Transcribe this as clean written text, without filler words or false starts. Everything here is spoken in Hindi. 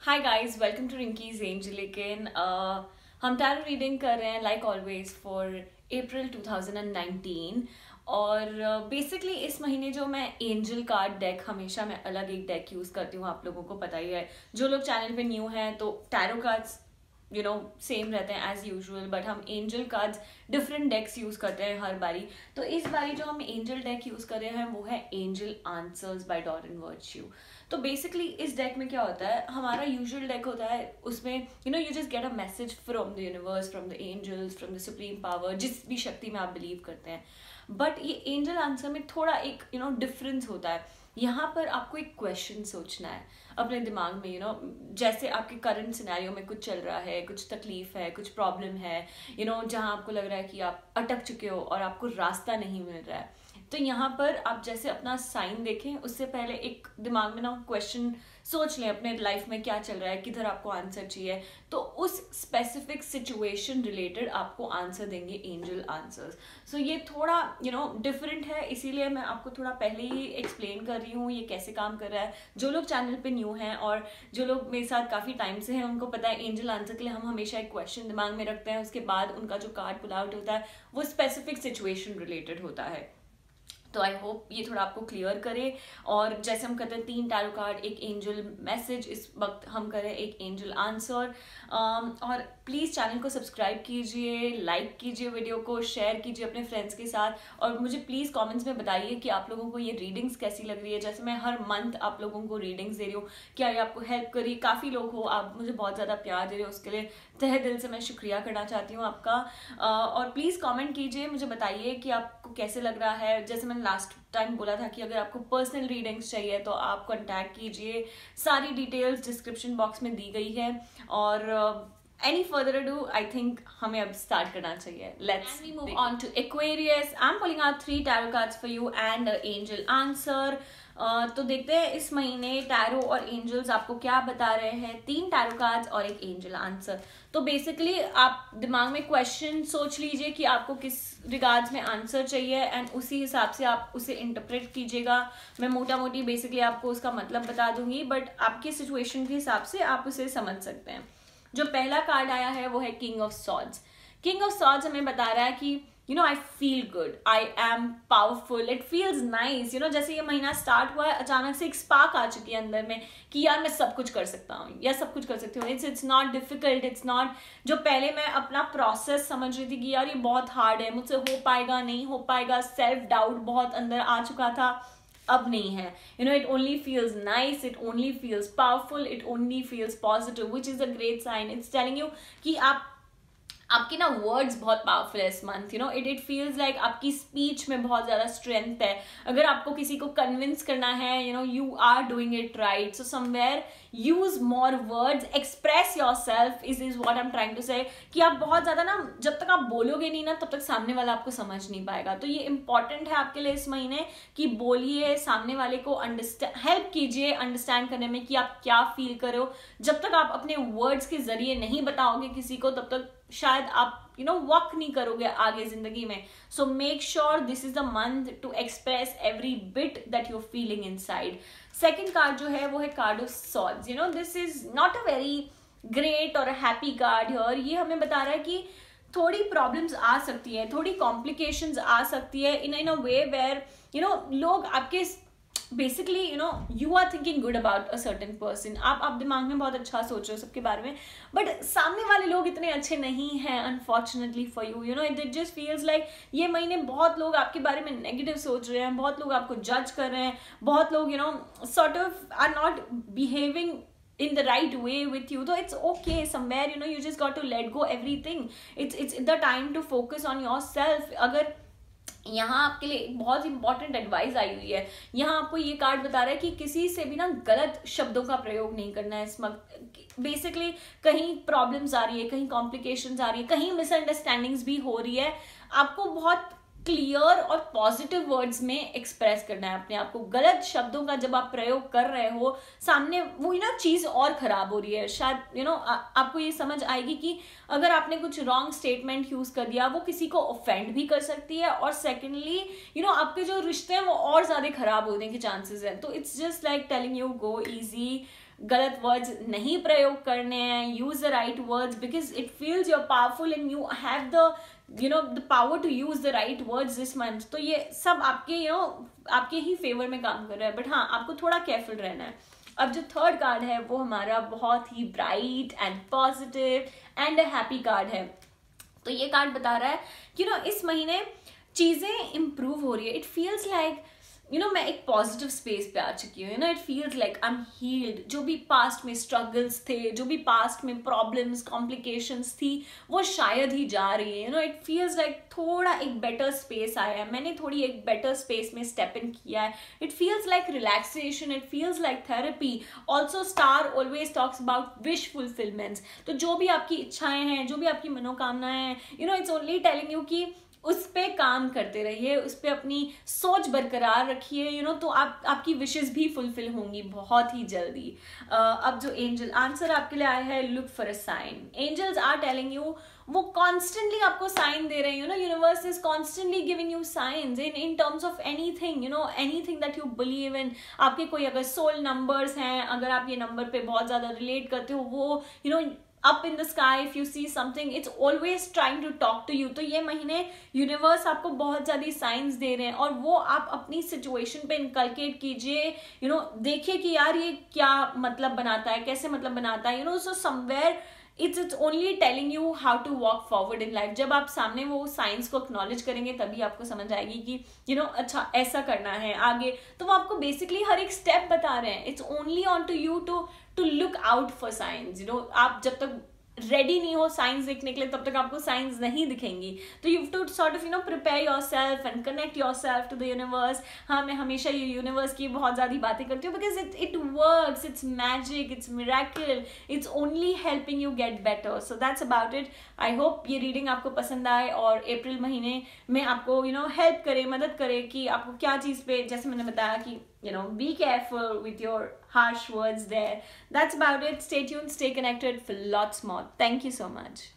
Hi guys, welcome to Rinky's angel. लेकिन हम टैरो रीडिंग कर रहे हैं लाइक ऑलवेज फॉर अप्रैल 2019। और बेसिकली इस महीने जो मैं एंजल कार्ड डेक, हमेशा मैं अलग एक डेक यूज़ करती हूँ, आप लोगों को पता ही है। जो लोग चैनल पे न्यू हैं तो टैरो कार्ड्स सेम रहते हैं एज यूजुअल, बट हम एंजल कार्ड्स डिफरेंट डेक्स यूज करते हैं हर बारी। तो इस बारी जो हम एंजल डेक यूज कर रहे हैं वो है angel answers by Doreen Virtue. तो बेसिकली इस डेक में क्या होता है, हमारा यूजुअल डेक होता है, उसमें you just get a message from the universe, from the angels, from the supreme power, जिस भी शक्ति में आप बिलीव करते हैं। बट ये एंजल आंसर में थोड़ा एक डिफरेंस होता है। यहाँ पर आपको एक क्वेश्चन सोचना है अपने दिमाग में, जैसे आपके करंट सिनेरियो में कुछ चल रहा है, कुछ तकलीफ है, कुछ प्रॉब्लम है, जहाँ आपको लग रहा है कि आप अटक चुके हो और आपको रास्ता नहीं मिल रहा है। तो यहाँ पर आप जैसे अपना साइन देखें, उससे पहले एक दिमाग में क्वेश्चन सोच लें, अपने लाइफ में क्या चल रहा है, किधर आपको आंसर चाहिए। तो उस स्पेसिफिक सिचुएशन रिलेटेड आपको आंसर देंगे एंजल आंसर्स। सो ये थोड़ा डिफरेंट है, इसीलिए मैं आपको थोड़ा पहले ही एक्सप्लेन कर रही हूँ ये कैसे काम कर रहा है। जो लोग चैनल पे न्यू हैं और जो लोग मेरे साथ काफ़ी टाइम से हैं, उनको पता है एंजल आंसर के लिए हम हमेशा एक क्वेश्चन दिमाग में रखते हैं, उसके बाद उनका जो कार्ड पुल आउट होता है वो स्पेसिफिक सिचुएशन रिलेटेड होता है। तो आई होप ये थोड़ा आपको क्लियर करे। और जैसे हम करते हैं 3 टैरो कार्ड, एक एंजल मैसेज, इस वक्त हम करें एक एंजल आंसर। और प्लीज़ चैनल को सब्सक्राइब कीजिए, लाइक कीजिए, वीडियो को शेयर कीजिए अपने फ्रेंड्स के साथ। और मुझे प्लीज़ कमेंट्स में बताइए कि आप लोगों को ये रीडिंग्स कैसी लग रही है। जैसे मैं हर मंथ आप लोगों को रीडिंग्स दे रही हूँ, क्या ये आपको हेल्प करी? काफ़ी लोग हो, आप मुझे बहुत ज़्यादा प्यार दे रहे हो, उसके लिए तहे दिल से मैं शुक्रिया करना चाहती हूँ आपका। और प्लीज़ कमेंट कीजिए, मुझे बताइए कि आपको कैसे लग रहा है। जैसे मैंने लास्ट टाइम बोला था कि अगर आपको पर्सनल रीडिंग्स चाहिए तो आप कांटेक्ट कीजिए, सारी डिटेल्स डिस्क्रिप्शन बॉक्स में दी गई है। और any further ado, I think हमें अब स्टार्ट करना चाहिए। Let's move on to Aquarius. I am pulling out 3 tarot cards for you and angel answer. तो देखते हैं इस महीने टैरो और एंजल्स आपको क्या बता रहे हैं। 3 टैरो कार्ड्स और एक एंजल आंसर। तो बेसिकली आप दिमाग में क्वेश्चन सोच लीजिए कि आपको किस रिगार्ड्स में आंसर चाहिए, एंड उसी हिसाब से आप उसे इंटरप्रेट कीजिएगा। मैं मोटा मोटी बेसिकली आपको उसका मतलब बता दूंगी, बट आपकी सिचुएशन के हिसाब से आप उसे समझ सकते हैं। जो पहला कार्ड आया है वो है king of swords. King of swords हमें बता रहा है कि I feel good, I am powerful, it feels nice। जैसे ये महीना स्टार्ट हुआ है, अचानक से एक स्पार्क आ चुकी है अंदर में कि यार मैं सब कुछ कर सकता हूँ या सब कुछ कर सकती हूँ। It's not difficult, it's not, जो पहले मैं अपना प्रोसेस समझ रही थी कि यार ये बहुत हार्ड है, मुझसे हो पाएगा नहीं हो पाएगा, सेल्फ डाउट बहुत अंदर आ चुका था, अब नहीं है। It only feels nice, it only feels powerful, it only feels positive, which is a great sign. It's telling you कि आपके वर्ड्स बहुत पावरफुल है इस मंथ। इट फील्स लाइक आपकी स्पीच में बहुत ज्यादा स्ट्रेंथ है। अगर आपको किसी को कन्विंस करना है, you are doing it right. So somewhere use more words, express yourself is what I am trying to say. कि आप बहुत ज्यादा जब तक आप बोलोगे नहीं तब तक सामने वाला आपको समझ नहीं पाएगा। तो ये इंपॉर्टेंट है आपके लिए इस महीने कि बोलिए, सामने वाले को अंडरस्टैंड, हेल्प कीजिए अंडरस्टैंड करने में कि आप क्या फील कर रहे हो। जब तक आप अपने वर्ड्स के जरिए नहीं बताओगे किसी को, तब तक शायद आप वॉक नहीं करोगे आगे जिंदगी में। So make sure this is the month to express every bit that you are feeling inside. Second card जो है वो है card of swords. This is not a very great और हैप्पी कार्ड हियर। ये हमें बता रहा है कि थोड़ी प्रॉब्लम्स आ सकती है, थोड़ी कॉम्प्लिकेशंस आ सकती है इन अ वे वेयर लोग आपके basically you are thinking good about a certain person. आप दिमाग में बहुत अच्छा सोच रहे हो सबके बारे में, बट सामने वाले लोग इतने अच्छे नहीं हैं unfortunately for you. It just feels like ये महीने बहुत लोग आपके बारे में नेगेटिव सोच रहे हैं, बहुत लोग आपको जज कर रहे हैं, बहुत लोग sort of are not behaving in the right way with you. So it's okay somewhere, you just got to let go everything. It's the time to focus on yourself. अगर यहाँ आपके लिए बहुत इंपॉर्टेंट एडवाइस आई हुई है, यहाँ आपको ये कार्ड बता रहा है कि किसी से भी गलत शब्दों का प्रयोग नहीं करना है इस वक्त। बेसिकली कहीं प्रॉब्लम्स आ रही है, कहीं कॉम्प्लिकेशंस आ रही है, कहीं मिसअंडरस्टैंडिंग्स भी हो रही है, आपको बहुत क्लियर और पॉजिटिव वर्ड्स में एक्सप्रेस करना है अपने आप को। गलत शब्दों का जब आप प्रयोग कर रहे हो, सामने वो चीज और खराब हो रही है। शायद आपको ये समझ आएगी कि अगर आपने कुछ रॉन्ग स्टेटमेंट यूज कर दिया, वो किसी को ऑफेंड भी कर सकती है, और सेकेंडली आपके जो रिश्ते हैं वो और ज्यादा खराब होने के चांसेस हैं। तो it's just like telling you go easy, गलत वर्ड्स नहीं प्रयोग करने हैं, use the right words because it feels you are powerful and you have the power to use the right words this month. तो ये सब आपके आपके ही फेवर में काम कर रहा है, बट हाँ आपको थोड़ा केयरफुल रहना है. अब जो थर्ड कार्ड है वो हमारा बहुत ही bright and positive and happy card है. तो ये कार्ड बता रहा है कि इस महीने चीजें इंप्रूव हो रही है. इट फील्स लाइक मैं एक पॉजिटिव स्पेस पे आ चुकी हूँ. It feels like I am heeled. जो भी पास्ट में स्ट्रगल्स थे, जो भी पास्ट में प्रॉब्लम्स कॉम्प्लिकेशंस थी, वो शायद ही जा रही है. इट फील्स लाइक थोड़ा एक बेटर स्पेस आया है, मैंने थोड़ी एक बेटर स्पेस में स्टेप इन किया है. It feels like relaxation, it feels like therapy. Also star always talks about wish fulfilments. तो जो भी आपकी इच्छाएं हैं, जो भी आपकी मनोकामनाएं हैं, इट्स ओनली टेलिंग यू कि उस पे काम करते रहिए, उस पे अपनी सोच बरकरार रखिए. तो आपकी विशेस भी फुलफिल होंगी बहुत ही जल्दी. अब जो एंजल आंसर आपके लिए आया है, look for a sign. Angels are telling you, वो कॉन्स्टेंटली आपको साइन दे रहे हैं. Universe is constantly giving you signs in terms of anything, anything that you believe in. आपके कोई अगर सोल नंबर्स हैं, अगर आप ये नंबर पे बहुत ज्यादा रिलेट करते हो, वो up in the sky, if you see something, it's always trying to talk to you. तो ये महीने यूनिवर्स आपको बहुत ज्यादा साइंस दे रहे हैं और वो आप अपनी सिचुएशन पे इनकलकेट कीजिए. देखिए कि यार ये क्या मतलब बनाता है, कैसे मतलब बनाता है. So somewhere it's only telling you how to walk forward in life. जब आप सामने वो साइंस को एक्नॉलेज करेंगे तभी आपको समझ आएगी कि अच्छा ऐसा करना है आगे. तो वो आपको बेसिकली हर एक स्टेप बता रहे हैं. It's only on to you to look out for signs. आप जब तक रेडी नहीं हो साइंस देखने के लिए तब तक आपको साइंस नहीं दिखेंगी. तो you too sort of prepare yourself and connect yourself to the universe. हाँ, मैं हमेशा ये यूनिवर्स की बहुत ज़्यादा बातें करती हूँ because it works, it's magic, it's miracle, it's only helping you get better. So that's about it. I hope ये रीडिंग आपको पसंद आए और अप्रैल महीने में आपको हेल्प करे, मदद करे कि आपको क्या चीज़ पे, जैसे मैंने बताया कि be careful with your harsh words there. That's about it. Stay tuned, stay connected for lots more. Thank you so much.